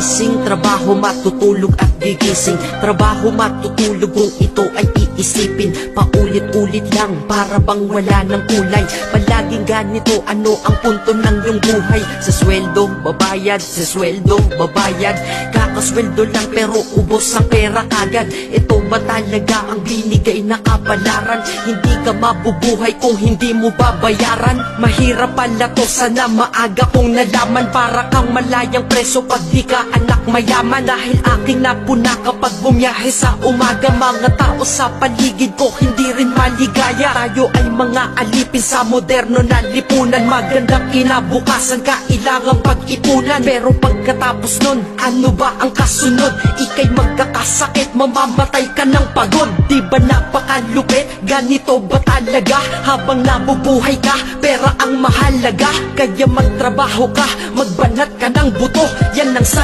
gigising, trabaho, matutulog at gigising. Trabaho, matutulog, kung ito ay iisipin, paulit-ulit lang para bang wala ng kulay. Palaging ganito, ano ang punto ng iyong buhay? Sa sweldo, babayad, sa sweldo, babayad. Kakasweldo lang pero ubos ang pera kagad. Ito ba talaga ang binigay na kapalaran? Hindi ka mabubuhay kung hindi mo babayaran. Mahirap pala to, sana maaga kong nalaman. Para kang malayang preso pag di ka anak mayaman. Dahil aking napuna kapag bumiyahe sa umaga. Mga tao sa paligid ko hindi rin maligaya. Tayo ay mga alipin sa moderno na lipunan. Magandang kinabukasan kailangang pag-ipunan. Pero pagkatapos nun, ano ba ang kasunod? Ika'y magkakasakit, mamamatay ka ng pagod. Di ba napakalupit? Ganito ba talaga? Habang nabubuhay ka, pera ang mahalaga. Kaya magtrabaho ka, magbanat ka ng buto. Yan ang